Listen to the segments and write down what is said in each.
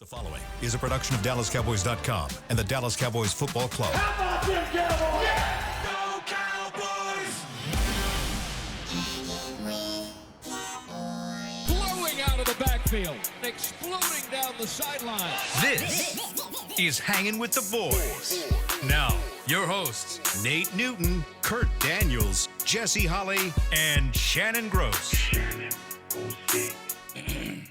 The following is a production of DallasCowboys.com and the Dallas Cowboys Football Club. How about them Cowboys? Yeah! Go Cowboys! Blowing out of the backfield, exploding down the sideline. This is Hangin' with the Boys. Now, your hosts, Nate Newton, Kurt Daniels, Jesse Holley, and Shannon Gross.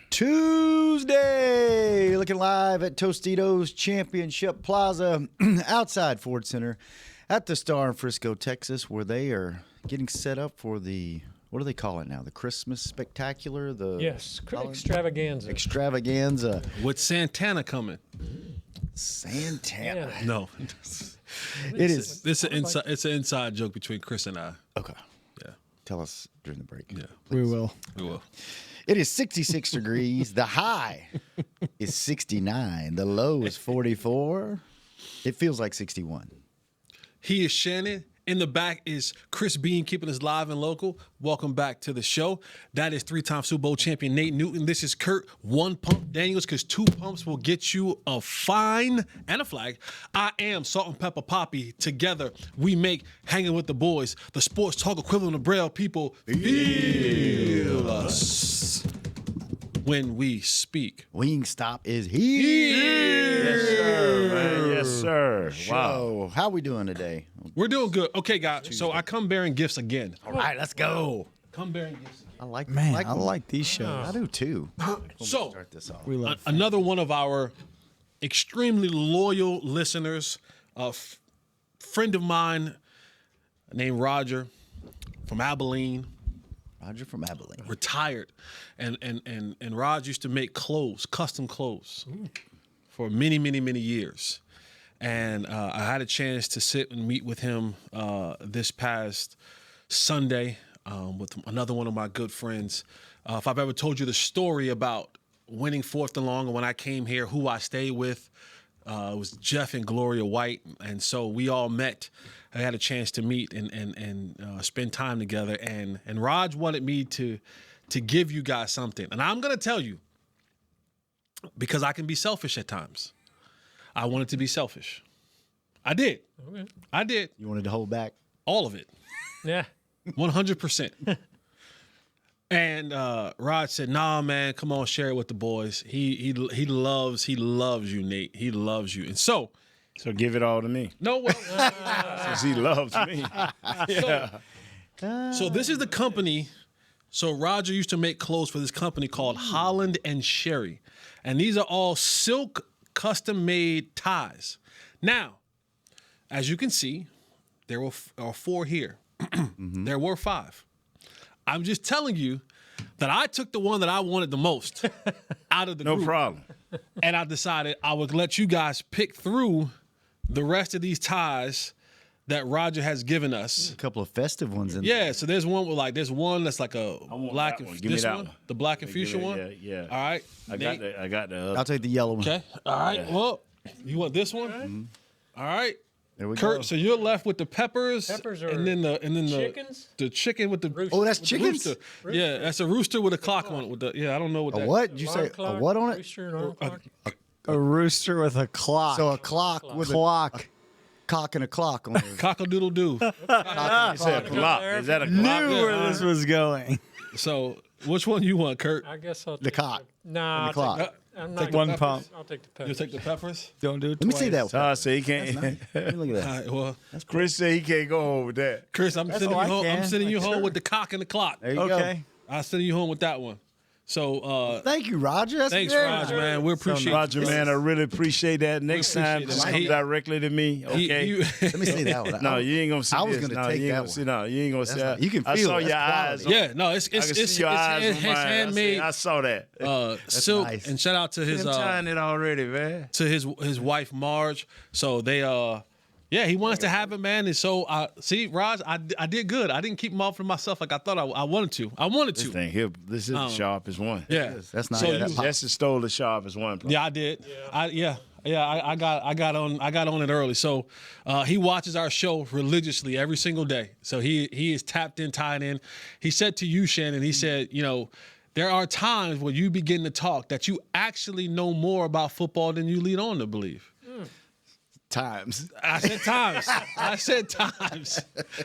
Tuesday, looking live at Tostitos Championship Plaza outside Ford Center at the Star in Frisco, Texas, where they are getting set up for the, what do they call it now? The Christmas Spectacular? Yes, extravaganza. Extravaganza. With Santana coming. Santana. No. It is. It's an inside joke between Chris and I. Okay. Yeah. Tell us during the break. Yeah. We will. We will. It is 66 degrees. The high is 69. The low is 44. It feels like 61. He is Shannon. In the back is Chris Bean, keeping us live and local. Welcome back to the show. That is three-time Super Bowl champion Nate Newton. This is Kurt, one pump Daniels, because two pumps will get you a fine and a flag. I am Salt and Pepper Poppy. Together, we make Hanging with the Boys, the sports talk equivalent of Braille. People feel us when we speak. Wingstop is here. Yes, sir, man. Yes, sir. Wow. So, how we doing today? We're doing good. Okay, guys, so I come bearing gifts again. All right, let's go. Come bearing gifts again. I like Man, I like these shows. I do too. So, Start this off. We love another one of our extremely loyal listeners, a friend of mine named Roger from Abilene, Roger from Abilene. retired, and Raj used to make clothes, custom clothes, for many, many, many years. And I had a chance to sit and meet with him this past Sunday with another one of my good friends. If I've ever told you the story about winning fourth and long, and when I came here, who I stayed with, it was Jeff and Gloria White. And so we all met. I had a chance to meet and spend time together. And Raj wanted me to give you guys something. And I'm going to tell you, because I can be selfish at times. I wanted to be selfish. I did. Okay. I did. You wanted to hold back? All of it. Yeah. 100%. And Rod said, "Nah, man, come on, share it with the boys. He loves you, Nate. He loves you." And so give it all to me. no, well, Since he loves me. so this is the company. So Roger used to make clothes for this company called Holland and Sherry, and these are all silk custom-made ties. Now, as you can see, there are four here. There were five. I'm just telling you that I took the one that I wanted the most out of the No group. problem. And I decided I would let you guys pick through the rest of these ties that Roger has given us. A couple of festive ones in there. Yeah, so there's one with there's one that's like a want black that and one. Give me this that one, one. the black and fuchsia Give me- one. yeah. All right. I Nate. got the other. I'll take the yellow one. Okay. All right. Well, you want this one? All right. There we Kurt, go. so you're left with the peppers, Peppers and then the chickens? the chicken with the Rooster. Oh, that's with the chickens? rooster. Yeah, that's a rooster with a clock on it. With the I don't know what A that. what? Did you say Alarm a clock, what on it? Rooster and alarm clock. A rooster with a clock. So a clock with clock. cock and a clock on it. Cock-a-doodle doo. He said a clock. Is that a Knew clock? where this was going. So which one you want, Kurt? I guess I'll The take cock. Nah, and the clock. I'm Take not the one peppers. pump. I'll take the You peppers. take the peppers. Don't do it Let me see twice. that. I say he can't. Let me look at All that. right. Well, Chris said he can't go home with that. Chris, I'm sending you all I home. I'm can. sending you home with the cock and the clock. There you Okay. go. I'll send you home with that one. So Thank you, Roger. That's thanks, great. Raj, man. We appreciate Roger, you. man, I really appreciate that. Next time, appreciate it, just man. come He- directly to me, okay? Let me see that one. No, you ain't gonna see I was this. gonna No, take you ain't that gonna one. see. No, you ain't gonna see. not- you can I feel saw it. your That's eyes. quality. Yeah, no, it's I can it's see your eyes on mine. handmade. I saw that. Silk, nice. and shout out to his I'm trying it already, man. to his wife Marge. So they yeah, he wants to have it, man. And so see, Raj, I did good. I didn't keep them all for myself like I thought I wanted to. I wanted This to. thing here, this is the sharpest one. Yeah, That's nice. So That's you- pop- Jesse stole the sharpest one. yeah, I did. I got on it early. So he watches our show religiously every single day. So he is tapped in, tied in. He said to you, Shannon, he said, there are times when you begin to talk that you actually know more about football than you lead on to believe. Times. I said times. I said times.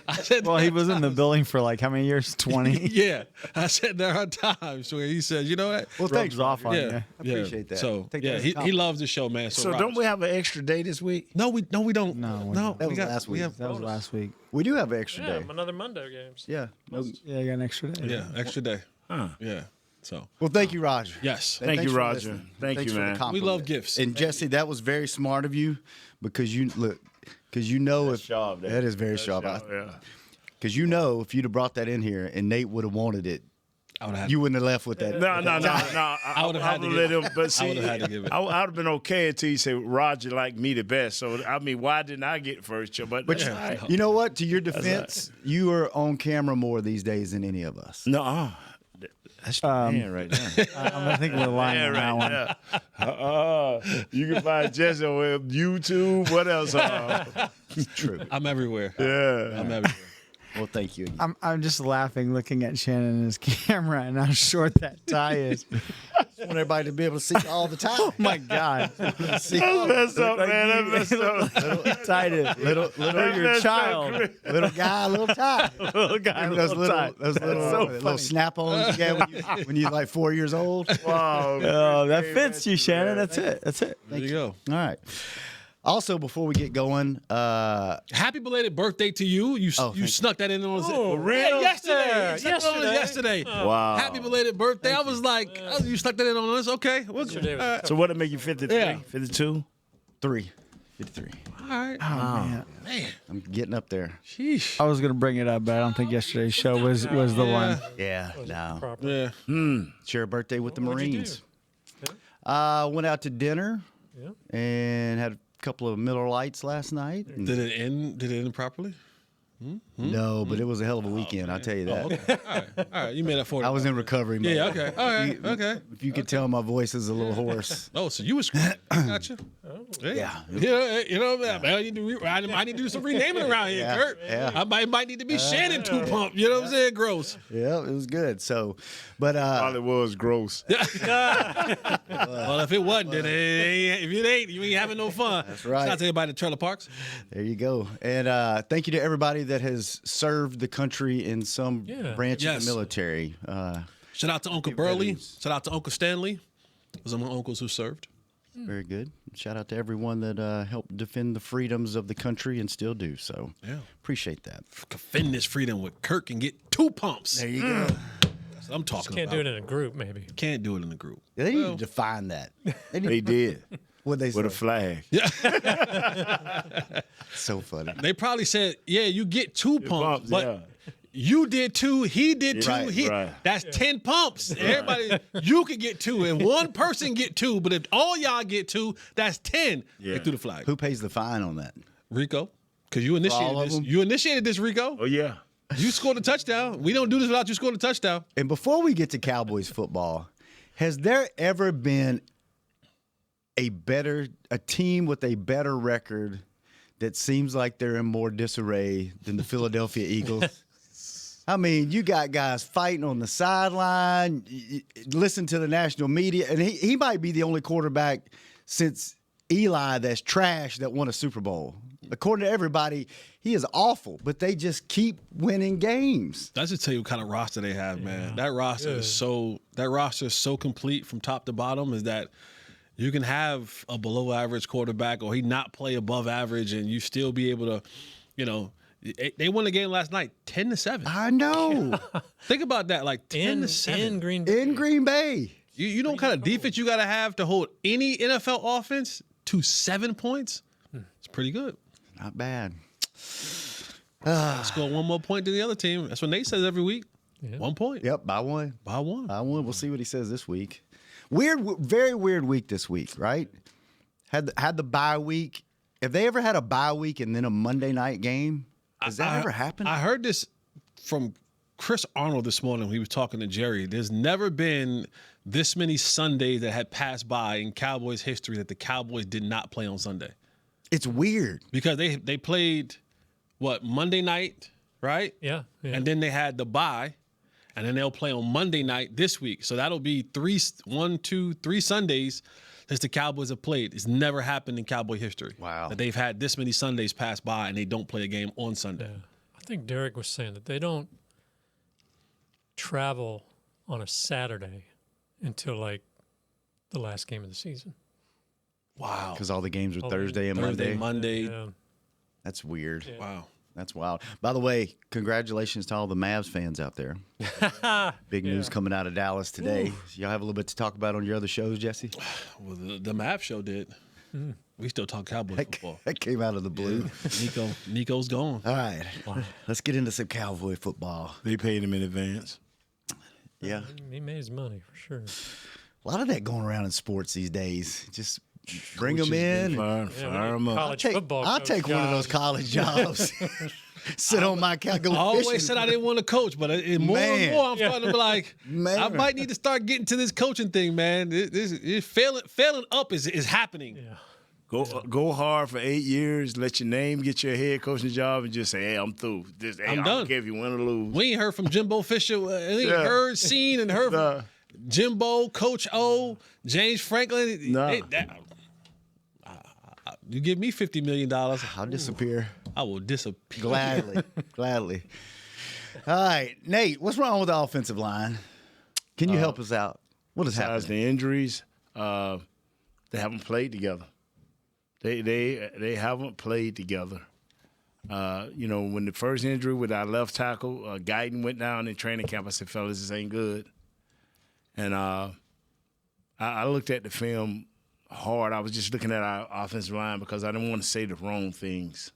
I said Well, he was in the building for like how many years? 20. yeah. I said there are times where he says, you know what? Well, thanks, Rubs off on Yeah, you. I appreciate that. So Take yeah, that as a he compliment. loves the show, man. So Rob, don't we have an extra day this week? No, we don't. No, That we was last week. That was last week. We do have an extra Yeah, day. another Monday games. Yeah. No- Yeah, I got an extra day. Yeah, extra day. Huh. Yeah. So Well, thank you, Roger. yes, Thank Thanks you, for Roger. listening. Thank Thanks you, for the man. we compliment. love gifts. And Jesse, that was very smart of you because you know if sharp, that is very sharp. Yeah. Because you know if you'd have brought that in here and Nate would have wanted it, I would have. you wouldn't have left with that. No. I would've had to let give him, but see, I would've had to give it. I would have been okay until you said Roger liked me the best. So I mean, why didn't I get first? But that's all right. You know what? To your defense, you are on camera more these days than any of us. No, that's the man right now. I think we're lying on that one. You can find Jesse on YouTube. What else? True. I'm everywhere. Yeah. I'm everywhere. Well, thank you. Again. I'm just laughing looking at Shannon and his camera and how short that tie is. I want everybody to be able to see all the time. Oh my God. See That's messed up, man. That's messed up. Tied it. Little your messed up, child. Chris. little guy, little tie. Little guy, Those little little, tie. those little, so little funny. snap-ons you get when you're like 4 years old. Wow. Oh, that fits you, Shannon. That's it. That's it. There you go. All right. Also, before we get going, Happy belated birthday to you. You thank you. snuck that in on us. For real? Yeah, yesterday. Yeah, You snuck that on us yesterday. Wow. Happy belated birthday. I was like, oh, you stuck that in on us. Okay. Well, Yesterday was all right. So what did make you 53? Yeah. 52? 53. All right. Man. Man. I'm getting up there. Sheesh. I was gonna bring it up, but I don't think yesterday's show was the one. Yeah, no. proper. Yeah. Share a birthday with the What'd you Marines. do? Went out to dinner Yeah. and had a couple of Miller Lights last night. And- Did it end properly? No, but it was a hell of a weekend, I'll tell you that. Oh, okay. All right. You made up for it. I was in recovery mode. Yeah, okay. All right. Okay. If you could tell my voice is a little hoarse. Oh, so you was gotcha. Hey. Yeah. You know, man, I need to do some renaming around here, Yeah, Kurt. yeah. I might need to be Shannon 2 Pump. You know what I'm saying? Gross. Yeah, it was good. So, but All it was gross. Well, if it wasn't, then if it ain't, you ain't having no fun. That's right. Shout out to everybody at Trailer Parks. there you go. And thank you to everybody that has served the country in some Yeah. branch Yes. of the military. Shout out to Uncle Burley. veterans. Shout out to Uncle Stanley. Those are my uncles who served. Very good. Shout out to everyone that helped defend the freedoms of the country and still do so. Yeah. Appreciate that. Defend this freedom with Kirk and get 2 pumps. There you go. That's what I'm talking Can't about. do it in a group, maybe. Can't do it in the group. They need to define that. They need They did. what they With say. a flag. So funny. They probably said, yeah, you get 2 pumps, but yeah. you did 2, he did 2. Right, right. That's 10 pumps. Everybody, you could get 2, and one person get 2, but if all y'all get 2, that's 10. Yeah. They threw the flag. Who pays the fine on that? Rico, because you initiated all of this. them? You initiated this, Rico. Oh, yeah. You scored a touchdown. We don't do this without you scoring a touchdown. And before we get to Cowboys football, has there ever been a team with a better record that seems like they're in more disarray than the Philadelphia Eagles? I mean, you got guys fighting on the sideline. Listen to the national media, and he might be the only quarterback since Eli that's trash that won a Super Bowl. According to everybody, he is awful, but they just keep winning games. That should tell you what kind of roster they have, man. That roster is so complete from top to bottom. Is that you can have a below average quarterback or he not play above average, and you still be able to, you know. They won the game last night, 10-7. I know. Think about that, like 10-7 In Green Bay. In Green Bay. You know what kind of defense you got to have to hold any NFL offense to 7 points? It's pretty good. Not bad. Score one more point than the other team. That's what Nate says every week. 1 point. Yep, by one. By one. By one. We'll see what he says this week. Very weird week this week, right? Had the bye week. Have they ever had a bye week and then a Monday night game? Has that ever happened? I heard this from Chris Arnold this morning when he was talking to Jerry. There's never been this many Sundays that had passed by in Cowboys history that the Cowboys did not play on Sunday. It's weird. Because they played, Monday night, right? Yeah. And then they had the bye. And then they'll play on Monday night this week. So that'll be 3 Sundays since the Cowboys have played. It's never happened in Cowboy history. Wow. That they've had this many Sundays pass by and they don't play a game on Sunday. Yeah. I think Derek was saying that they don't travel on a Saturday until like the last game of the season. Wow. Because all the games are All Thursday and Monday. Monday. Yeah. That's weird. Yeah. Wow. That's wild. By the way, congratulations to all the Mavs fans out there. Big news coming out of Dallas today. Y'all have a little bit to talk about on your other shows, Jesse? Well, the MAP show did. We still talk Cowboys football. That came out of the blue. Nico's gone. All right. Let's get into some Cowboy football. They paid him in advance. Yeah. He made his money for sure. A lot of that going around in sports these days. Just bring them in. Fire them up. College football. I'll coach take one of those jobs. college jobs. Sit on my couch. Go I always fishing. said I didn't want to coach, but more Man. and more I'm starting to be like, Man. I might need to start getting to this coaching thing, man. This failing up is happening. Yeah. Go hard for 8 years. Let your name get your head coaching job, and just say, "Hey, I'm through. I I'm don't done. care if you win or lose." We ain't heard from Jimbo Fisher. We ain't heard, seen, and heard from Jimbo, Coach O, James Franklin. Nah. You give me $50 million, I'll disappear. I will disappear. Gladly. All right, Nate, what's wrong with the offensive line? Can you help us out? What is Besides happening? the injuries, they haven't played together. They haven't played together. When the first injury with our left tackle, Guyton went down in training camp, I said, fellas, this ain't good. And I looked at the film hard. I was just looking at our offensive line because I didn't want to say the wrong things.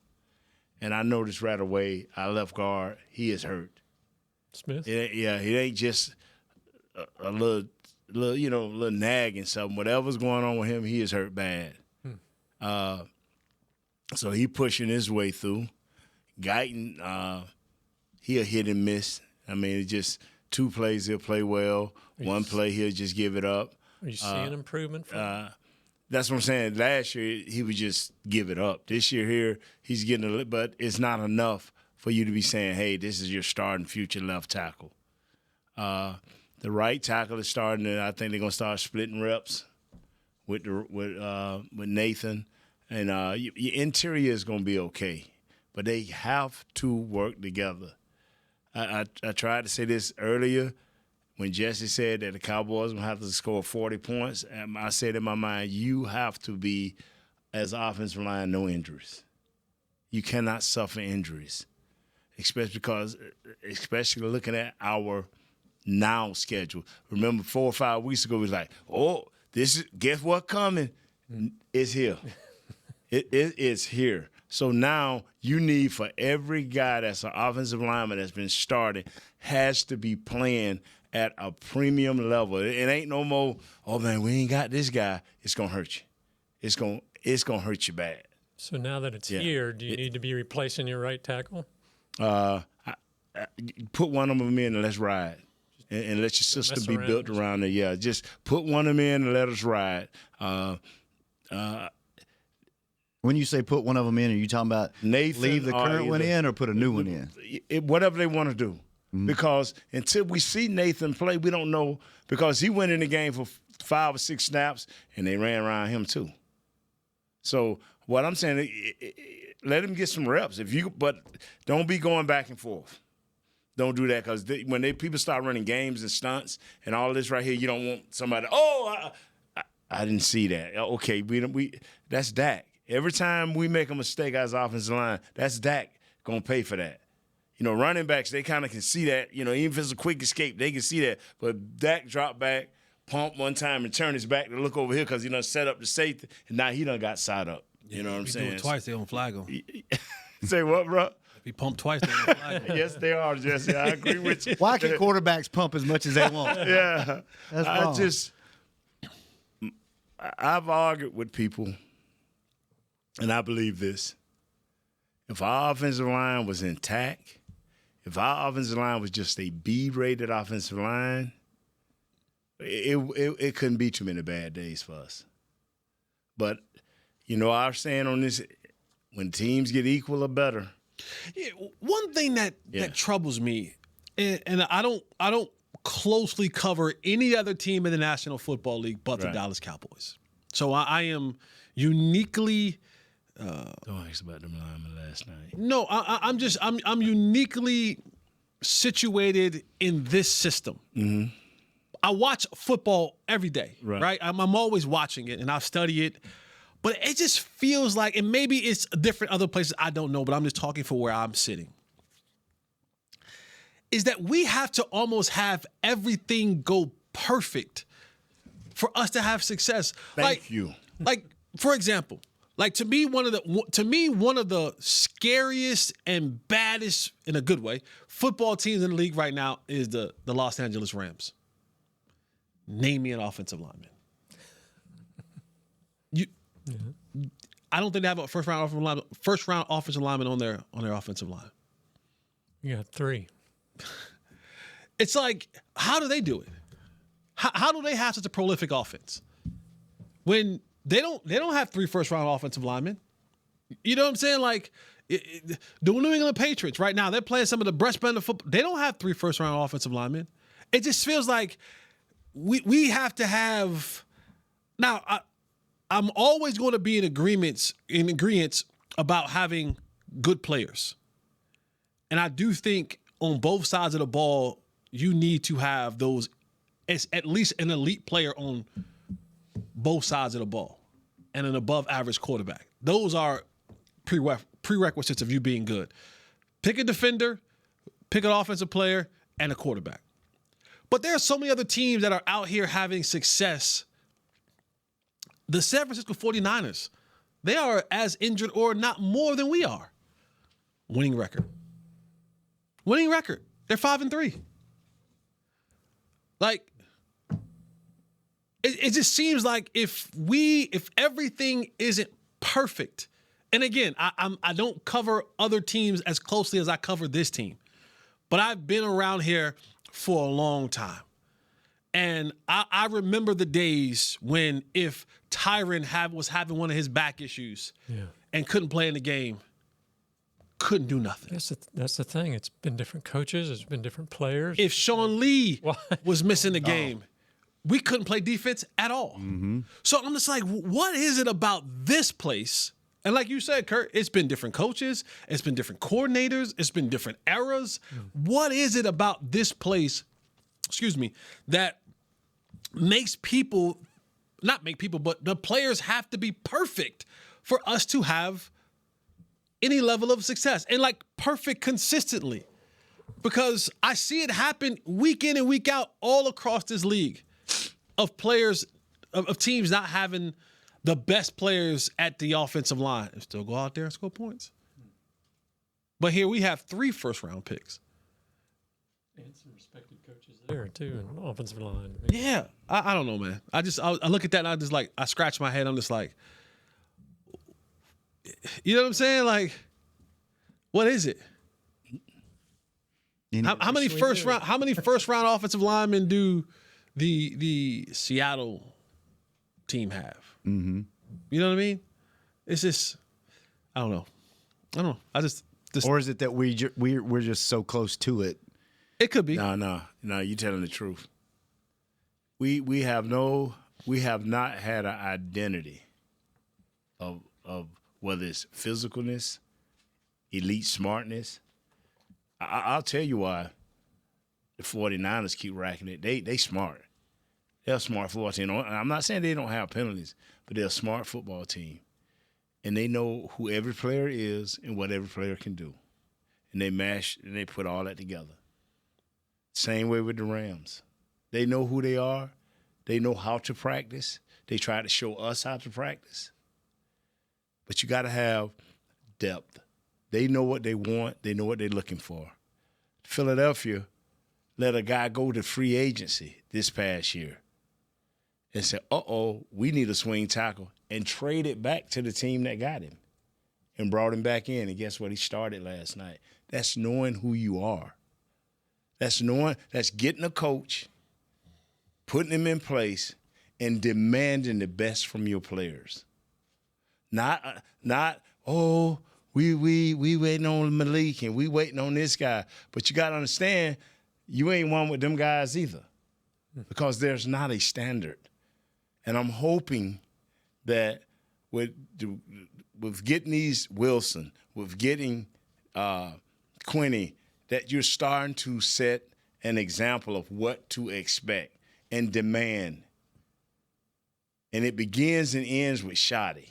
And I noticed right away our left guard, he is hurt. Smith. It ain't just a little nag and something. Whatever's going on with him, he is hurt bad. So he pushing his way through. Guyton, he'll hit and miss. I mean, it's just 2 plays he'll play well. 1 play he'll just give it up. Are you seeing improvement from him? That's what I'm saying. Last year he would just give it up. This year here he's getting but it's not enough for you to be saying, "Hey, this is your starting future left tackle." The right tackle is starting, and I think they're gonna start splitting reps with Nathan, and your interior is gonna be okay, but they have to work together. I tried to say this earlier. When Jesse said that the Cowboys will have to score 40 points, I said in my mind, you have to be, as offensive line, no injuries. You cannot suffer injuries, especially looking at our now schedule. Remember 4 or 5 weeks ago, we was like, guess what coming? It's here. It is here. So now you need for every guy that's an offensive lineman that's been starting has to be playing at a premium level. It ain't no more, oh man, we ain't got this guy. It's gonna hurt you. It's gonna hurt you bad. So now that it's here, do you need to be replacing your right tackle? Put one of them in and let's ride. And let your system be built around it. Yeah, just put one of them in and let us ride. When you say put one of them in, are you talking about Nathan leave the current one in or put a new one in? Whatever they want to do. Because until we see Nathan play, we don't know. Because he went in the game for 5 or 6 snaps, and they ran around him too. So what I'm saying, let him get some reps. But don't be going back and forth. Don't do that, because when people start running games and stunts and all this right here, you don't want somebody. I didn't see that. Okay, that's Dak. Every time we make a mistake as offensive line, that's Dak gonna pay for that. Running backs, they kind of can see that. Even if it's a quick escape, they can see that. But Dak dropped back, pump one time, and turn his back to look over here because he done set up the safety, and now he done got side up. You know what I'm saying? Do it twice, they don't flag him. Say what, bro? If he pumped twice, they don't flag him. Yes, they are, Jesse. I agree with you. Why can quarterbacks pump as much as they want? Yeah. That's wrong. I've argued with people, and I believe this. If our offensive line was intact, if our offensive line was just a B-rated offensive line, it couldn't be too many bad days for us. But, our stand on this, when teams get equal or better. Yeah, one thing that troubles me, and I don't closely cover any other team in the National Football League but the Dallas Cowboys. So I am uniquely. Don't ask about them linemen last night. No, I'm uniquely situated in this system. Mm-hmm. I watch football every day, Right. right? I'm always watching it, and I study it. But it just feels like, and maybe it's different other places, I don't know, but I'm just talking for where I'm sitting, is that we have to almost have everything go perfect for us to have success. Thank you. Like, for example, like to me, one of the scariest and baddest, in a good way, football teams in the league right now is the Los Angeles Rams. Name me an offensive lineman. I don't think they have a first round offensive lineman on their offensive line. You got 3. It's like, how do they do it? How do they have such a prolific offense when they don't have 3 first round offensive linemen? You know what I'm saying? Like the New England Patriots right now, they're playing some of the best brand of football. They don't have 3 first round offensive linemen. It just feels like we have to have now. I'm always going to be in agreement about having good players. And I do think on both sides of the ball, you need to have those, as at least an elite player on both sides of the ball and an above average quarterback. Those are prerequisites of you being good. Pick a defender, pick an offensive player, and a quarterback. But there are so many other teams that are out here having success. The San Francisco 49ers, they are as injured or not more than we are. Winning record. They're 5-3. Like, it just seems like if everything isn't perfect, and again, I don't cover other teams as closely as I cover this team, but I've been around here for a long time. And I remember the days when if Tyron was having one of his back issues and couldn't play in the game, couldn't do nothing. That's the thing. It's been different coaches. It's been different players. If Sean Lee was missing the game, we couldn't play defense at all. Mm-hmm. So I'm just like, what is it about this place? And like you said, Kurt, it's been different coaches. It's been different coordinators. It's been different eras. What is it about this place, that makes people, not make people, but the players have to be perfect for us to have any level of success, and like perfect consistently? Because I see it happen week in and week out all across this league of players, of teams not having the best players at the offensive line and still go out there and score points. But here we have 3 first-round picks. And some respected coaches there, too, and offensive line. Yeah. I don't know, man. I look at that and I scratch my head. I'm just like, you know what I'm saying? Like, what is it? How many first round offensive linemen do the Seattle team have? Mm-hmm. You know what I mean? It's just, I don't know. Or is it that we're just so close to it? It could be. No, you're telling the truth. We have not had an identity of whether it's physicalness, elite smartness. I'll tell you why the 49ers keep racking it. They smart. They're a smart football team. I'm not saying they don't have penalties, but they're a smart football team. And they know who every player is and what every player can do. And they mash and they put all that together. Same way with the Rams. They know who they are. They know how to practice. They try to show us how to practice. But you got to have depth. They know what they want. They know what they're looking for. Philadelphia let a guy go to free agency this past year and said, we need a swing tackle, and trade it back to the team that got him and brought him back in. And guess what? He started last night. That's knowing who you are. That's getting a coach, putting him in place, and demanding the best from your players. Not we waiting on Malik and we waiting on this guy. But you got to understand, you ain't one with them guys either, because there's not a standard. And I'm hoping that with getting these Wilson, with getting Quinney, that you're starting to set an example of what to expect and demand. And it begins and ends with Schotty.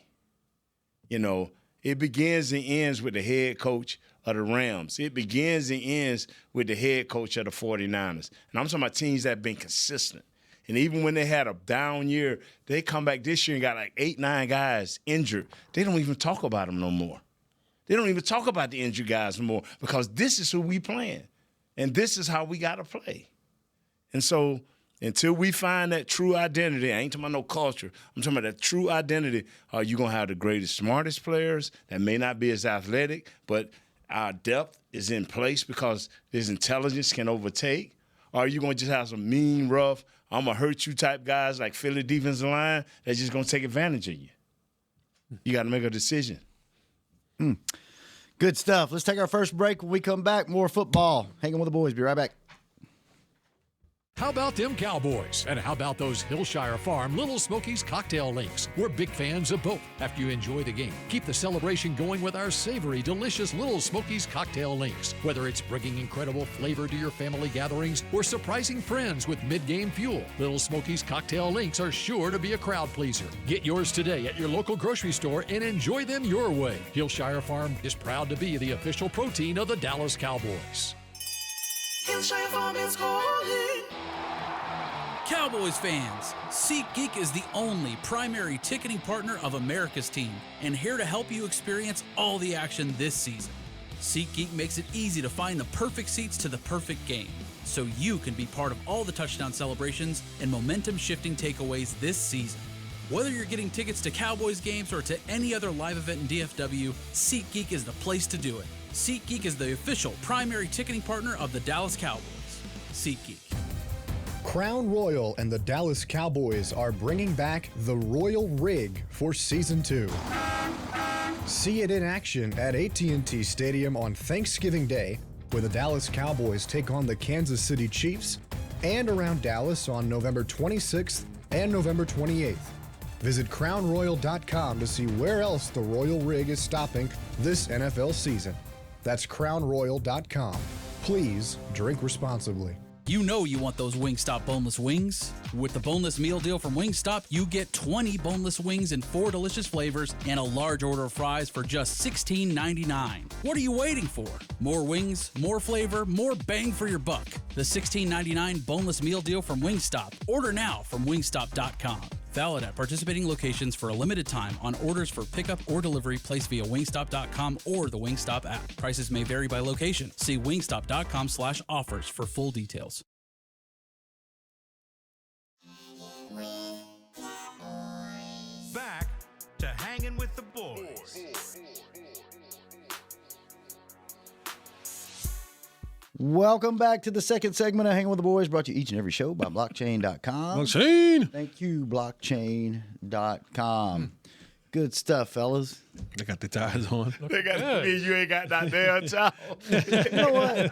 You know, it begins and ends with the head coach of the Rams. It begins and ends with the head coach of the 49ers. And I'm talking about teams that have been consistent. And even when they had a down year, they come back this year and got like 8, 9 guys injured. They don't even talk about them no more. They don't even talk about the injured guys no more, because this is who we playing. And this is how we got to play. And so until we find that true identity, I ain't talking about no culture. I'm talking about that true identity. Are you going to have the greatest, smartest players that may not be as athletic, but our depth is in place because this intelligence can overtake? Or are you going to just have some mean, rough, I'm going to hurt you type guys like Philly defensive line that's just going to take advantage of you? You got to make a decision. Good stuff. Let's take our first break. When we come back, more football. Hanging with the boys. Be right back. How about them Cowboys? And how about those Hillshire Farm Little Smokies cocktail links? We're big fans of both. After you enjoy the game, keep the celebration going with our savory, delicious Little Smokies cocktail links. Whether it's bringing incredible flavor to your family gatherings or surprising friends with mid-game fuel, Little Smokies cocktail links are sure to be a crowd pleaser. Get yours today at your local grocery store and enjoy them your way. Hillshire Farm is proud to be the official protein of the Dallas Cowboys. Hillshire Farm is calling. Cowboys fans, SeatGeek is the only primary ticketing partner of America's team and here to help you experience all the action this season. SeatGeek makes it easy to find the perfect seats to the perfect game, so you can be part of all the touchdown celebrations and momentum-shifting takeaways this season. Whether you're getting tickets to Cowboys games or to any other live event in DFW, SeatGeek is the place to do it. SeatGeek is the official primary ticketing partner of the Dallas Cowboys. SeatGeek. Crown Royal and the Dallas Cowboys are bringing back the Royal Rig for Season 2. See it in action at AT&T Stadium on Thanksgiving Day, where the Dallas Cowboys take on the Kansas City Chiefs, and around Dallas on November 26th and November 28th. Visit crownroyal.com to see where else the Royal Rig is stopping this NFL season. That's crownroyal.com. Please drink responsibly. You know you want those Wingstop boneless wings. With the boneless meal deal from Wingstop, you get 20 boneless wings in 4 delicious flavors and a large order of fries for just $16.99. What are you waiting for? More wings, more flavor, more bang for your buck. The $16.99 boneless meal deal from Wingstop. Order now from wingstop.com. Valid at participating locations for a limited time on orders for pickup or delivery placed via wingstop.com or the Wingstop app. Prices may vary by location. See wingstop.com/offers for full details. Back to Hanging with the Boys. Welcome back to the second segment of Hanging with the Boys, brought to you each and every show by blockchain.com. Blockchain. Thank you, blockchain.com. Good stuff, fellas. They got the ties on. They got you ain't got that damn towel. You know what?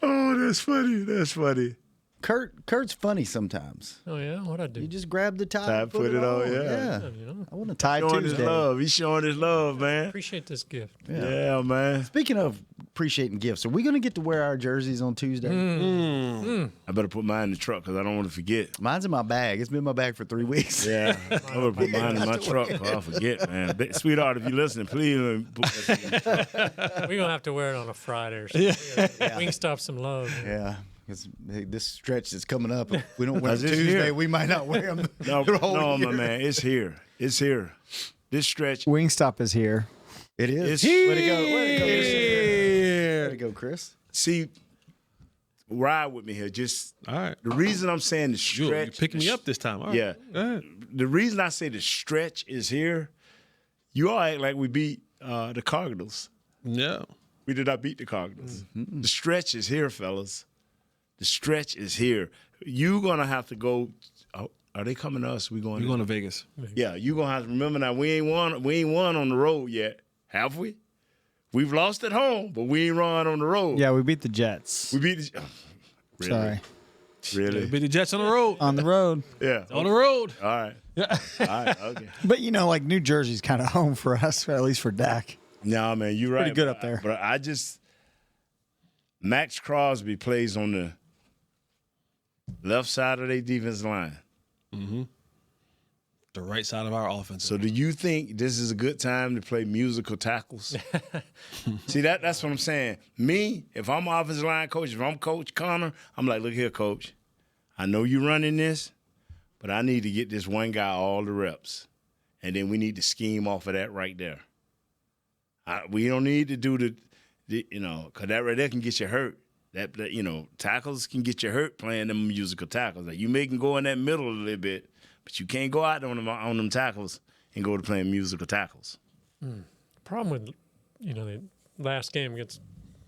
Oh, that's funny. That's funny. Kurt's funny sometimes. Oh, yeah? What'd I do? You just grab the tie Tie, and put it on, yeah. You know, I want to tie Showing his Tuesday. love. He's showing his love, man. appreciate this gift. Yeah, man. Speaking of appreciating gifts, are we going to get to wear our jerseys on Tuesday? I better put mine in the truck because I don't want to forget. Mine's in my bag. It's been in my bag for 3 weeks. Yeah, I'm gonna put mine in my truck because I'll forget, man. Sweetheart, if you listen, please put that in the truck. We're going to have to wear it on a Friday or something. Wingstop some love. Yeah. Because this stretch is coming up. If we don't wear them It's Tuesday, here. we might not wear them. No, the whole no, year. my man, it's here. It's here. This stretch, Wingstop is here. It is. it's Way to go. Way to go. Way to go, Chris. See, ride with me here. Just All right. the reason I'm saying the You're stretch. picking me up this time. All right. Yeah. Go ahead. The reason I say the stretch is here, you all act like we beat the Cardinals. Yeah. We did not beat the Cardinals. The stretch is here, fellas. The stretch is here. You're gonna have to go. Oh, are they coming to us? We going? We're going to Vegas. Yeah, you're gonna have to remember now. We ain't won on the road yet, have we? We've lost at home, but we ain't run on the road. Yeah, we beat the Jets. We beat the really? Sorry. Really? Beat the Jets on the road. On the road. Yeah. On the road. All right. Yeah. All right. Okay. But, like New Jersey's kind of home for us, at least for Dak. No, man, you're right. Pretty good up there. But Max Crosby plays on the left side of their defense line. Mm-hmm. The right side of our offense. So do you think this is a good time to play musical tackles? See, that's what I'm saying. Me, if I'm offensive line coach, if I'm Coach Connor, I'm like, look here, Coach. I know you're running this, but I need to get this one guy all the reps. And then we need to scheme off of that right there. We don't need to do the because that right there can get you hurt. That tackles can get you hurt playing them musical tackles. Like you can go in that middle a little bit, but you can't go out on them tackles and go to playing musical tackles. Problem with, the last game against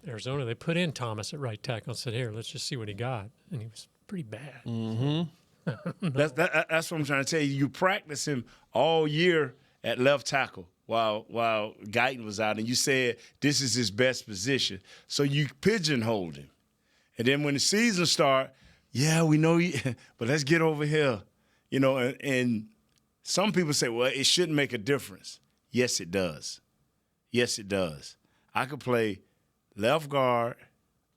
Arizona, they put in Thomas at right tackle and said, here, let's just see what he got. And he was pretty bad. Mm-hmm. That's what I'm trying to tell you. You practice him all year at left tackle while Guyton was out, and you said this is his best position. So you pigeonholed him. And then when the season starts, yeah, we know you, but let's get over here. And some people say, well, it shouldn't make a difference. Yes, it does. Yes, it does. I could play left guard.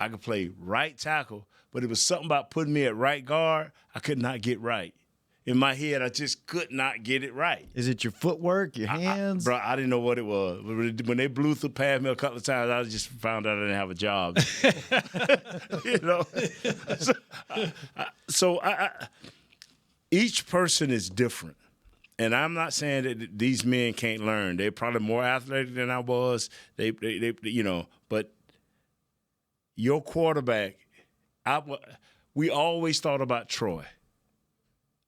I could play right tackle, but it was something about putting me at right guard I could not get right. In my head, I just could not get it right. Is it your footwork, your hands? Bro, I didn't know what it was. When they blew through past me a couple of times, I just found out I didn't have a job. So each person is different. And I'm not saying that these men can't learn. They're probably more athletic than I was. But your quarterback, we always thought about Troy.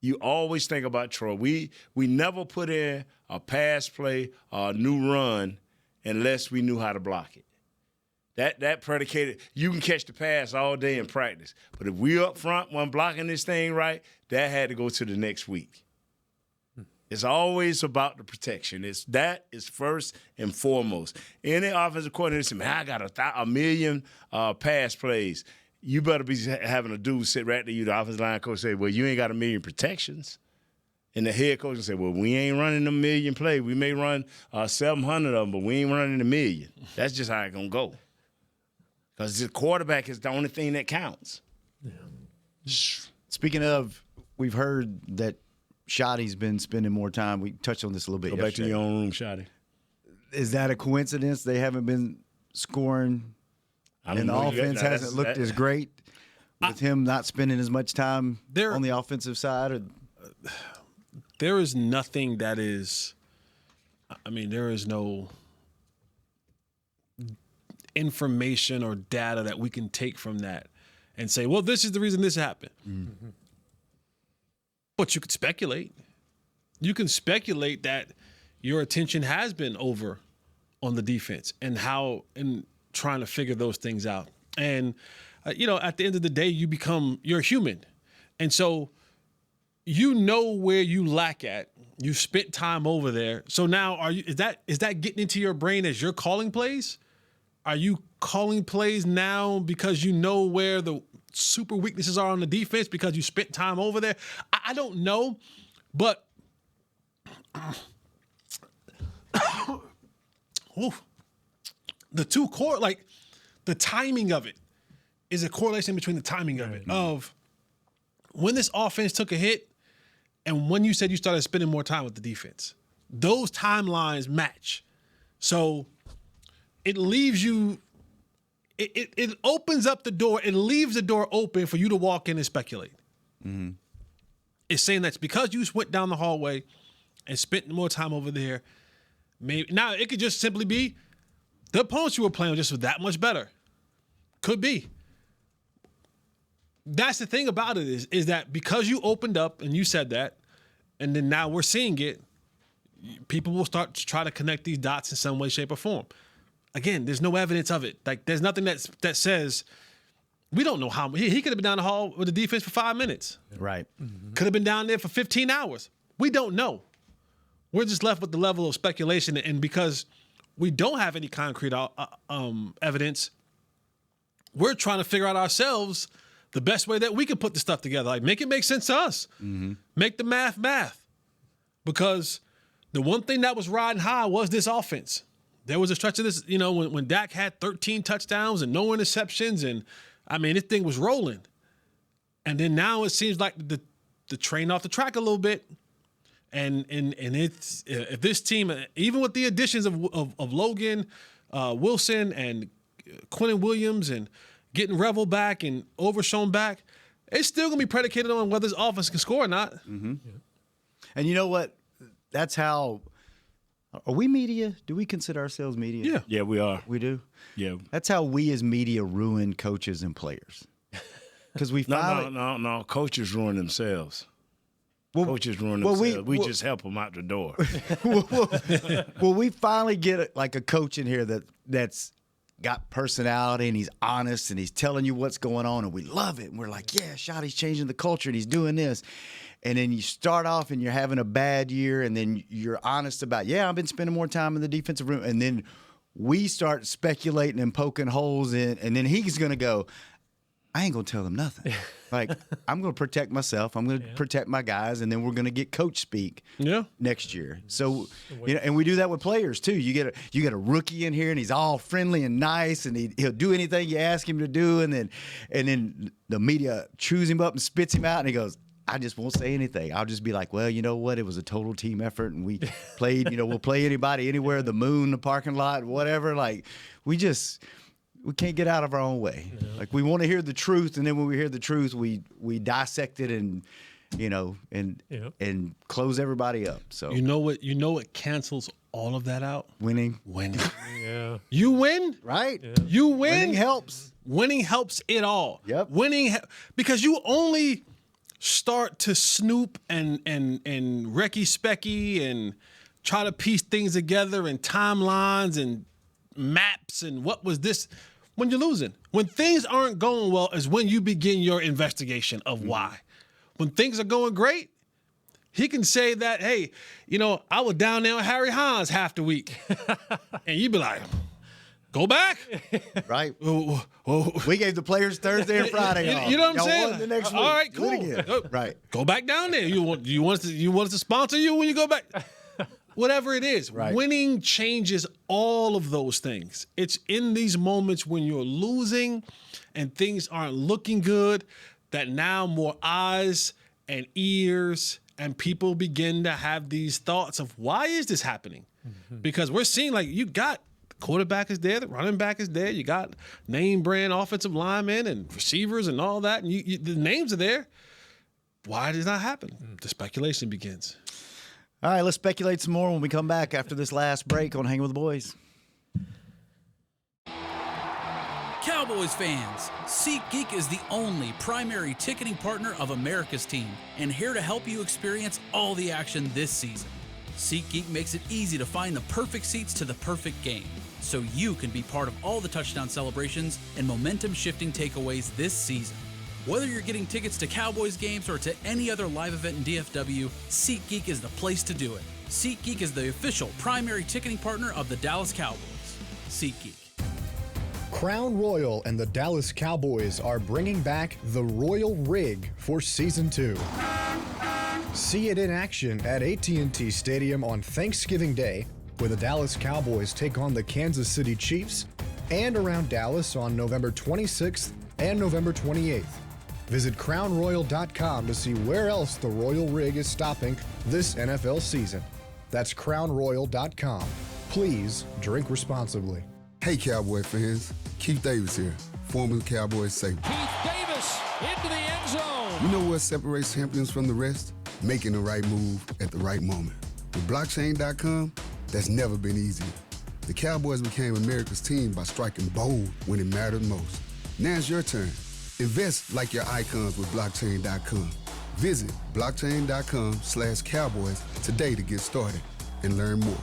You always think about Troy. We never put in a pass play or a new run unless we knew how to block it. That predicated, you can catch the pass all day in practice. But if we up front weren't blocking this thing right, that had to go to the next week. It's always about the protection. That is first and foremost. Any offensive coordinator say, man, I got a million pass plays. You better be having a dude sit right to you, the offensive line coach, say, well, you ain't got a million protections. And the head coach will say, well, we ain't running a million plays. We may run 700 of them, but we ain't running a million. That's just how it's going to go. Because the quarterback is the only thing that counts. Yeah. Speaking of, we've heard that Schotty's been spending more time. We touched on this a little bit yesterday. Go back to your own room, Schotty. Is that a coincidence they haven't been scoring and the offense hasn't looked as great with him not spending as much time on the offensive side? There is nothing that is – there is no information or data that we can take from that and say, well, this is the reason this happened. Mm-hmm. But you could speculate. You can speculate that your attention has been over on the defense and trying to figure those things out. And, at the end of the day, you're a human. And so you know where you lack at. You spent time over there. So now is that getting into your brain as you're calling plays? Are you calling plays now because you know where the super weaknesses are on the defense because you spent time over there? I don't know, but the two core, the timing of it is a correlation between the timing of it, of when this offense took a hit and when you said you started spending more time with the defense. Those timelines match. So it leaves you, it opens up the door, it leaves the door open for you to walk in and speculate. Mm-hmm. It's saying that's because you went down the hallway and spent more time over there. Maybe now it could just simply be the opponents you were playing just was that much better. Could be. That's the thing about it is that because you opened up and you said that, and then now we're seeing it, people will start to try to connect these dots in some way, shape, or form. Again, there's no evidence of it. There's nothing that says we don't know how he could have been down the hall with the defense for 5 minutes. Right. Mm-hmm. Could have been down there for 15 hours. We don't know. We're just left with the level of speculation, and because we don't have any concrete evidence. We're trying to figure out ourselves the best way that we can put the stuff together. Like, make it make sense to us. Make the math. Because the one thing that was riding high was this offense. There was a stretch of this, when Dak had 13 touchdowns and no interceptions, and I mean, this thing was rolling. And then now it seems like the train off the track a little bit. And it's if this team, even with the additions of Logan Wilson and Quentin Williams and getting Revel back and Overshown back, it's still going to be predicated on whether this offense can score or not. Yeah. And you know what? That's how. Are we media? Do we consider ourselves media? Yeah. Yeah, we are. We do? Yeah. That's how we as media ruin coaches and players. Because we finally. No. Coaches ruin themselves. Coaches ruin themselves. We just help them out the door. Well, we finally get like a coach in here that's got personality and he's honest and he's telling you what's going on and we love it. And we're like, yeah, Schotty's changing the culture and he's doing this. And then you start off and you're having a bad year and then you're honest about, yeah, I've been spending more time in the defensive room. And then we start speculating and poking holes in, and then he's going to go, I ain't going to tell them nothing. Like, I'm going to protect myself. I'm going to protect my guys, and then we're going to get coach speak next year. So, and we do that with players too. You get a rookie in here, and he's all friendly and nice, and he'll do anything you ask him to do, and then the media chews him up and spits him out, and he goes, I just won't say anything. I'll just be like, well, you know what? It was a total team effort, and we played, we'll play anybody, anywhere, the moon, the parking lot, whatever. Like, we can't get out of our own way. No. Like, we want to hear the truth, and then when we hear the truth, we dissect it and and close everybody up. So you know what cancels all of that out? Winning. Yeah. You win, right? Yeah. You win. Winning helps. Winning helps it all. Yep. Winning because you only start to snoop and recky specky and try to piece things together and timelines and maps and what was this when you're losing. When things aren't going well is when you begin your investigation of why. When things are going great, he can say that, hey, I was down there with Harry Hines half the week. And you'd be like, go back. Right. We gave the players Thursday and Friday off. You know what I'm saying? Won the next week. All right, Do it cool. again. Right. Go back down there. You want us to sponsor you when you go back? Whatever it is, right. Winning changes all of those things. It's in these moments when you're losing and things aren't looking good that now more eyes and ears and people begin to have these thoughts of why is this happening? Mm-hmm. Because we're seeing like you got the quarterback is there, the running back is there, you got name brand offensive linemen and receivers and all that, and the names are there. Why does that happen? The speculation begins. All right, let's speculate some more when we come back after this last break on Hanging with the Boys. Cowboys fans, SeatGeek is the only primary ticketing partner of America's team and here to help you experience all the action this season. SeatGeek makes it easy to find the perfect seats to the perfect game so you can be part of all the touchdown celebrations and momentum-shifting takeaways this season. Whether you're getting tickets to Cowboys games or to any other live event in DFW, SeatGeek is the place to do it. SeatGeek is the official primary ticketing partner of the Dallas Cowboys. SeatGeek. Crown Royal and the Dallas Cowboys are bringing back the Royal Rig for Season 2. See it in action at AT&T Stadium on Thanksgiving Day, where the Dallas Cowboys take on the Kansas City Chiefs, and around Dallas on November 26th and November 28th. Visit crownroyal.com to see where else the Royal Rig is stopping this NFL season. That's crownroyal.com. Please drink responsibly. Hey, Cowboy fans. Keith Davis here, former Cowboys safety. Keith Davis into the end zone. You know what separates champions from the rest? Making the right move at the right moment. With blockchain.com, that's never been easier. The Cowboys became America's team by striking bold when it mattered most. Now it's your turn. Invest like your icons with blockchain.com. Visit blockchain.com/Cowboys today to get started and learn more.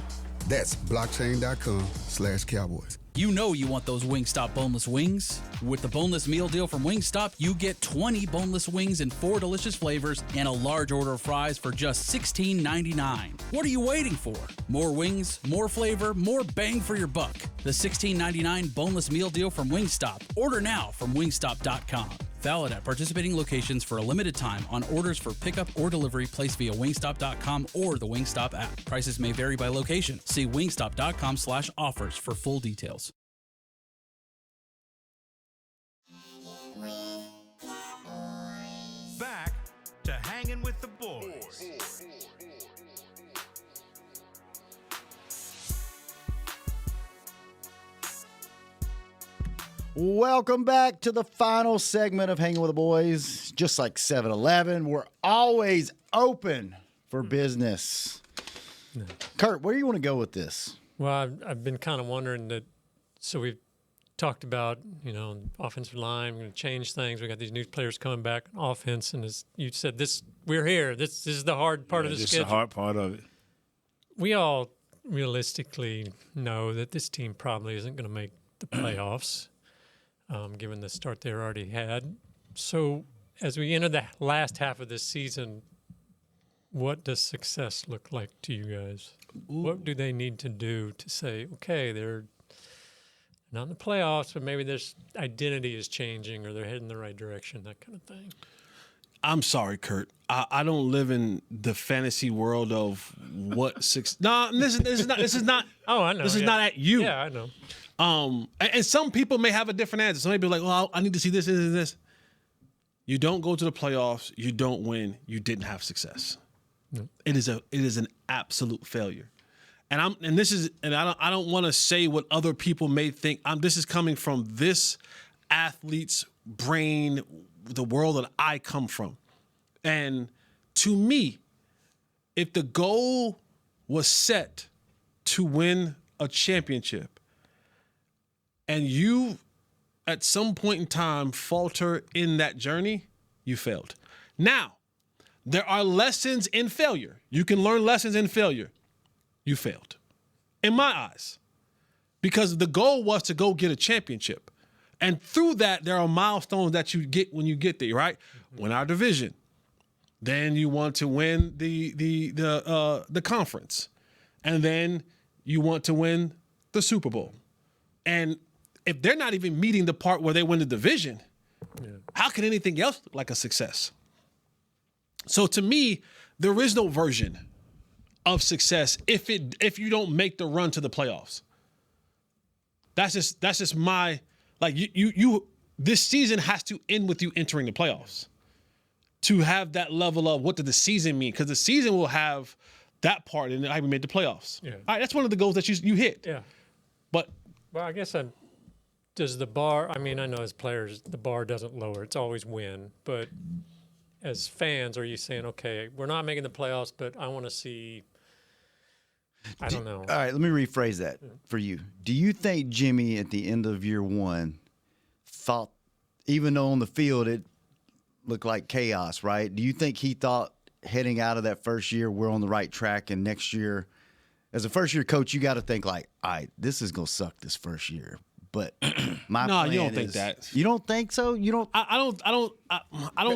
That's blockchain.com/Cowboys. You know you want those Wingstop boneless wings. With the boneless meal deal from Wingstop, you get 20 boneless wings in 4 delicious flavors and a large order of fries for just $16.99. What are you waiting for? More wings, more flavor, more bang for your buck. The $16.99 boneless meal deal from Wingstop. Order now from wingstop.com. Valid at participating locations for a limited time on orders for pickup or delivery placed via wingstop.com or the Wingstop app. Prices may vary by location. See wingstop.com/offers for full details. Back to Hanging with the Boys. Welcome back to the final segment of Hanging with the Boys. Just like 7-Eleven, we're always open for business. Kurt, where do you want to go with this? Well, I've been kind of wondering that. So we've talked about, offensive line. We're going to change things. We got these new players coming back on offense, and as you said, we're here. This is the hard part of the schedule. This is the hard part of it. We all realistically know that this team probably isn't going to make the playoffs. Given the start they already had. So as we enter the last half of this season, what does success look like to you guys? What do they need to do to say, okay, they're not in the playoffs, but maybe their identity is changing or they're heading in the right direction, that kind of thing? I'm sorry, Kurt. I don't live in the fantasy world of what six. No, this is not. Oh, I know. This is not at you. Yeah, I know. And some people may have a different answer. Some people are like, well, I need to see this, this, and this. You don't go to the playoffs. You don't win. You didn't have success. No. It is an absolute failure. And I don't want to say what other people may think. This is coming from this athlete's brain, the world that I come from. And to me, if the goal was set to win a championship, and you, at some point in time, falter in that journey, you failed. Now, there are lessons in failure. You can learn lessons in failure. You failed, in my eyes, because the goal was to go get a championship. And through that, there are milestones that you get when you get there, right? Win our division. Then you want to win the conference. And then you want to win the Super Bowl. And if they're not even meeting the part where they win the division, how can anything else look like a success? So to me, there is no version of success if you don't make the run to the playoffs. That's just my you this season has to end with you entering the playoffs to have that level of what did the season mean? Because the season will have that part and I made the playoffs. Yeah. All right, that's one of the goals that you hit. Yeah. But I guess does the bar, I know as players, the bar doesn't lower. It's always win. But as fans, are you saying, okay, we're not making the playoffs, but I want to see, I don't know. All right, let me rephrase that for you. Do you think Jimmy, at the end of year one, thought, even though on the field it looked like chaos, right? Do you think he thought heading out of that first year, we're on the right track, and next year, as a first-year coach, you got to think like, all right, this is going to suck this first year. But my plan you don't think that. You don't think so? You don't. I don't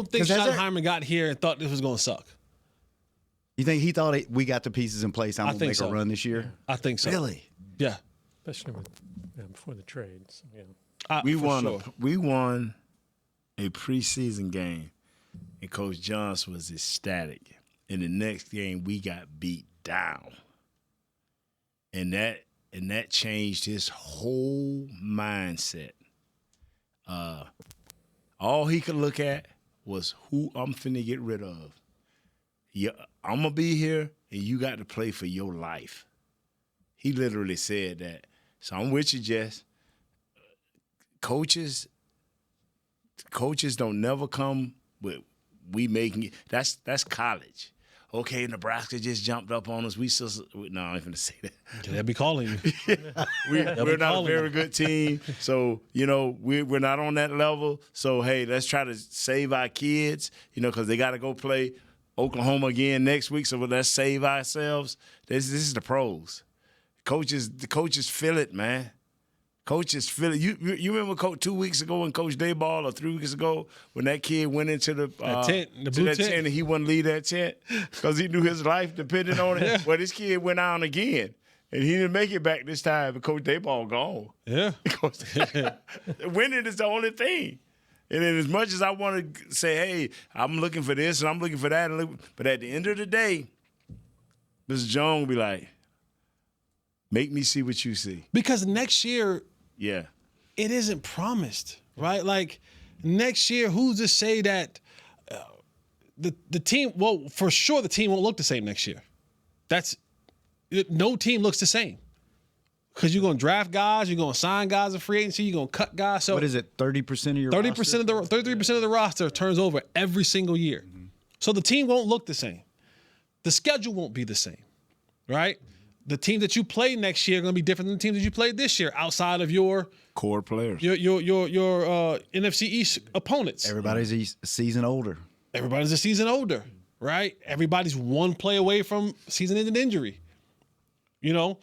think Schottenheimer got here and thought this was going to suck. You think he thought we got the pieces in place? I'm going to make so. a run this year. I think so. Really? Yeah. Especially before the trades. Yeah. We won a preseason game, and Coach Johnson was ecstatic. In the next game, we got beat down, and that changed his whole mindset. All he could look at was who I'm finna get rid of. Yeah, I'm gonna be here, and you got to play for your life. He literally said that. So I'm with you, Jess. Coaches don't never come with we making it. That's college. Okay, Nebraska just jumped up on us. No, I ain't gonna say that. They'll be calling you. We're not a very good team, so we're not on that level. So hey, let's try to save our kids, because they got to go play Oklahoma again next week. So let's save ourselves. This is the pros. The coaches feel it, man. Coaches feel it. You remember Coach 2 weeks ago when Coach Dayball or 3 weeks ago when that kid went into the tent, the blue tent, and he wouldn't leave that tent because he knew his life depended on it. Yeah. Well, this kid went on again. And he didn't make it back this time, but Coach Dayball gone. Yeah. Winning is the only thing. And then as much as I want to say, hey, I'm looking for this and I'm looking for that, but at the end of the day, Mr. Jones will be like, make me see what you see. Because next year, yeah, it isn't promised, right? Like next year, who's to say that the team, well, for sure the team won't look the same next year. No team looks the same. Because you're going to draft guys, you're going to sign guys in free agency, you're going to cut guys. So what is it, 30% of your 30% roster? of the 33% of the roster turns over every single year. Mm-hmm. So the team won't look the same. The schedule won't be the same, right? The team that you play next year are going to be different than the teams that you played this year outside of your core players, your NFC East opponents. Everybody's a season older. Everybody's a season older, right? Everybody's one play away from season-ending injury. You know,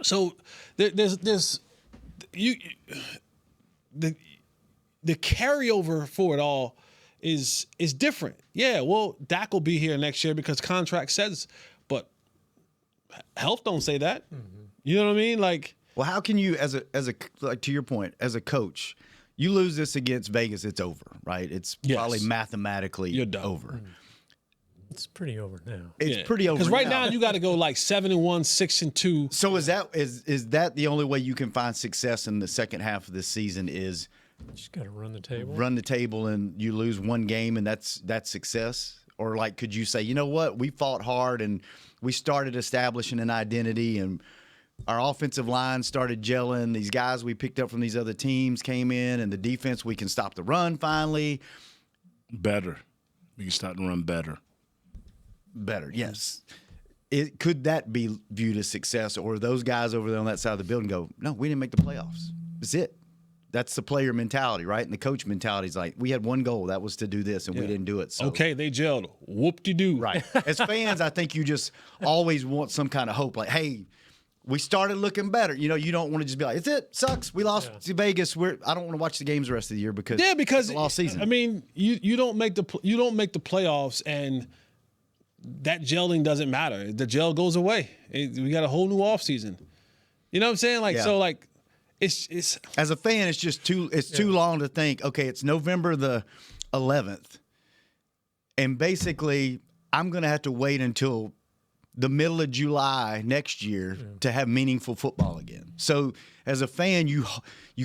so there's the carryover for it all is different. Yeah, well, Dak will be here next year because contract says, but health don't say that. Mm-hmm. You know what I mean? Like, well, how can you, as a like to your point, as a coach, you lose this against Vegas, it's over, right? It's probably mathematically you're done. Over. Mm-hmm. It's pretty over now. It's pretty over because right now you got to go like 7-1, 6-2. So is that the only way you can find success in the second half of the season? Is you just got to run the table. Run the table, and you lose one game, and that's success. Or like, could you say, you know what, we fought hard and we started establishing an identity, and our offensive line started gelling. These guys we picked up from these other teams came in, and the defense, we can stop the run finally. Better, we can start to run better. Better, yes. Could that be viewed as success, or those guys over there on that side of the building go, no, we didn't make the playoffs. That's it. That's the player mentality, right? And the coach mentality is like, we had one goal, that was to do this, and we didn't do it. So okay, they gelled. Whoop-de-doo. Right. As fans, I think you just always want some kind of hope, like, hey, we started looking better. You know, you don't want to just be like, it's it, sucks. We lost to Vegas. I don't want to watch the games the rest of the year because it's a lost season. I mean, you don't make the playoffs, and that gelling doesn't matter. The gel goes away. We got a whole new offseason. You know what I'm saying? Like so, like it's as a fan, it's just too long to think. Okay, it's November the 11th, and basically, I'm gonna have to wait until the middle of July next year to have meaningful football again. So as a fan, you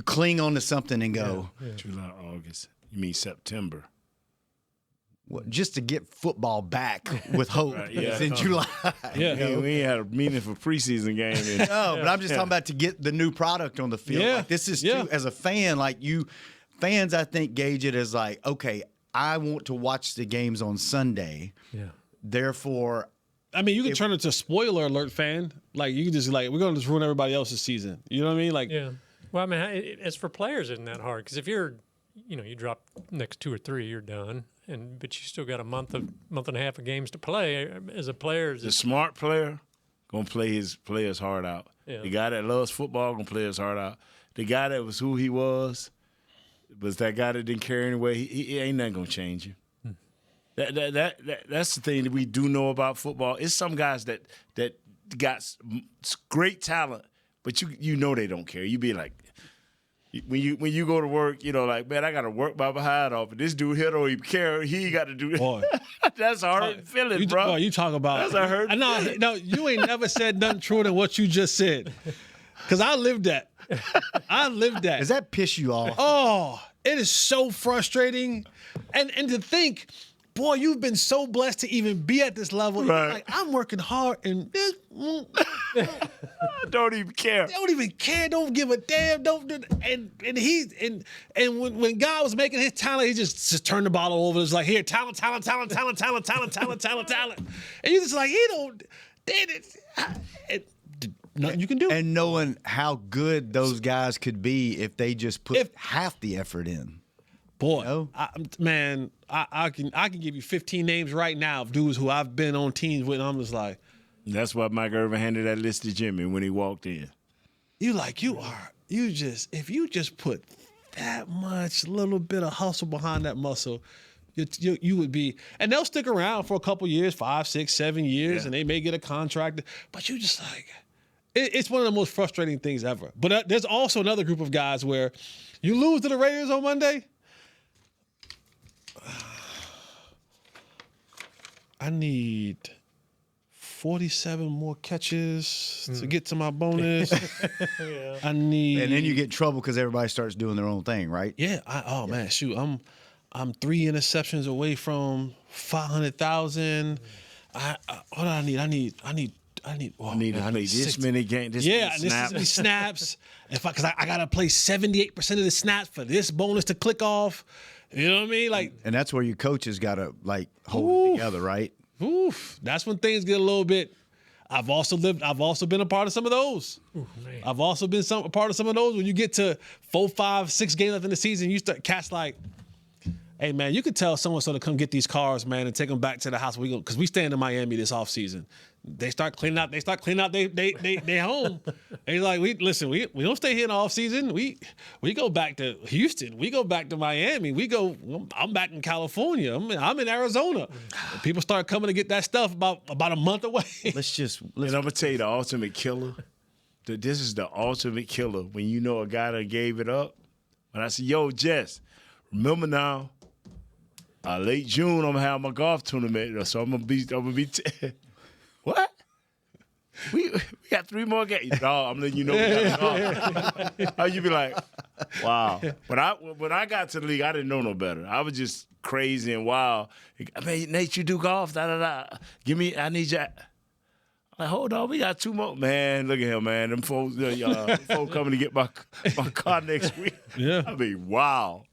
cling on to something and go, July, August. You mean September? Well, just to get football back with hope in July. Yeah, you know? We ain't had a meaningful preseason game. No, but I'm just talking about to get the new product on the field. Yeah. Like, this is too, as a fan, like fans, I think, gauge it as like, okay, I want to watch the games on Sunday. Yeah. Therefore, I mean, you can turn it to spoiler alert fan. Like, you can just like, we're going to just ruin everybody else's season. You know what I mean? Like, yeah. Well, I mean, as for players, isn't that hard? Because if you're, you drop next 2 or 3, you're done. But you still got a month and a half of games to play. As a player, the smart player gonna play his heart out. Yeah. The guy that loves football gonna play his heart out. The guy that was who he was that guy that didn't care anyway. He ain't nothing gonna change him. That's the thing that we do know about football. It's some guys that got great talent, but you know they don't care. You be like, when you go to work, like, man, I got to work my behind off. But this dude here don't even care. He got to do this. Boy, that's a hurt feeling, bro. Boy, you talk about that's a hurt. No, you ain't never said nothing truer than what you just said. Because I lived that. Does that piss you off? Oh, it is so frustrating, and to think. Boy, you've been so blessed to even be at this level. Right. Like, I'm working hard and don't even care. They don't even care. Don't give a damn. Don't do. And when God was making his talent, he just turned the bottle over. It's like, here, talent. And you just like, he don't. Nothing you can do. And knowing how good those guys could be if they just put half the effort in. Boy, I can give you 15 names right now of dudes who I've been on teams with, and I'm just like. That's why Mike Irvin handed that list to Jimmy when he walked in. You are if you just put that much little bit of hustle behind that muscle, you would be, and they'll stick around for a couple years, 5, 6, 7 years, and they may get a contract. But you just like, it's one of the most frustrating things ever. But there's also another group of guys where you lose to the Raiders on Monday. I need 47 more catches to get to my bonus. I need, and then you get in trouble because everybody starts doing their own thing, right? Yeah. Man, shoot, I'm 3 interceptions away from 500,000. What do I need? I need this many games. This many snaps. Because I gotta play 78% of the snaps for this bonus to click off. You know what I mean? Like, and that's where your coaches gotta like hold it together, right? That's when things get a little bit. I've also been a part of some of those. I've also been a part of some of those when you get to 4, 5, 6 games left in the season, you start cats like, hey man, you could tell someone to come get these cars, man, and take them back to the house. Because we staying in Miami this offseason. They start cleaning out. They home. They like, we don't stay here in the offseason. We go back to Houston. We go back to Miami. I'm back in California. I'm in Arizona. People start coming to get that stuff about a month away. And I'm gonna tell you the ultimate killer. This is the ultimate killer when you know a guy that gave it up. When I say, yo, Jess, remember now, late June I'm gonna have my golf tournament, so I'm gonna be. What? We got 3 more games. No, I'm letting you know we got golf. You be like, wow. But when I got to the league, I didn't know no better. I was just crazy and wild. I mean, Nate, you do golf? Da da da. I need you. I'm like, hold on, we got 2 more. Man, look at him, man. Them folks coming to get my car next week. Yeah. I mean, wow.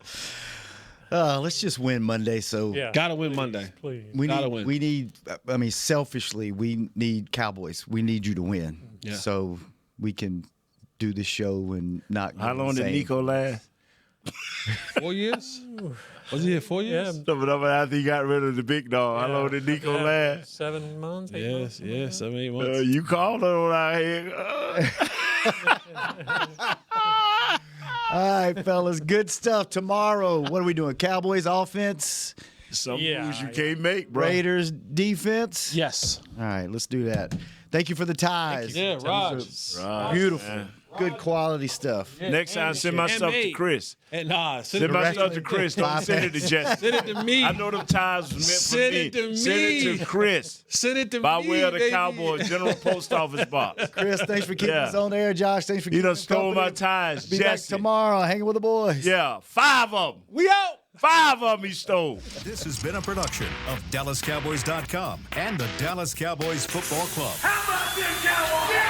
Let's just win Monday. So gotta win Monday. Please. We need. I mean, selfishly, we need Cowboys. We need you to win, so we can do the show and not. How long did Nico last? 4 years. Was he here 4 years? Yeah. But after he got rid of the big dog, how long did Nico last? 7 months. 8 months. Yes, 7, 8 months. You called her on out here. All right, fellas, good stuff. Tomorrow, what are we doing? Cowboys offense? Some moves you can't make, bro. Raiders defense? Yes. All right, let's do that. Thank you for the ties. Yeah, Raj. Beautiful. Man. Good quality stuff. Yeah, next time, send my stuff to Chris. And send my stuff to Chris. Don't send it to Jesse. Send it to me. I know them ties was meant for me. Send it to me. Send it to Chris. Send it to By me, way of the baby. Cowboys General Post Office box. Chris, thanks for keeping us on air. Josh, thanks for keeping us stole company. my ties, Be back Jesse. tomorrow, hanging with the boys. Yeah, 5 of them. We out. 5 of them he stole. This has been a production of DallasCowboys.com and the Dallas Cowboys Football Club. How about them Cowboys?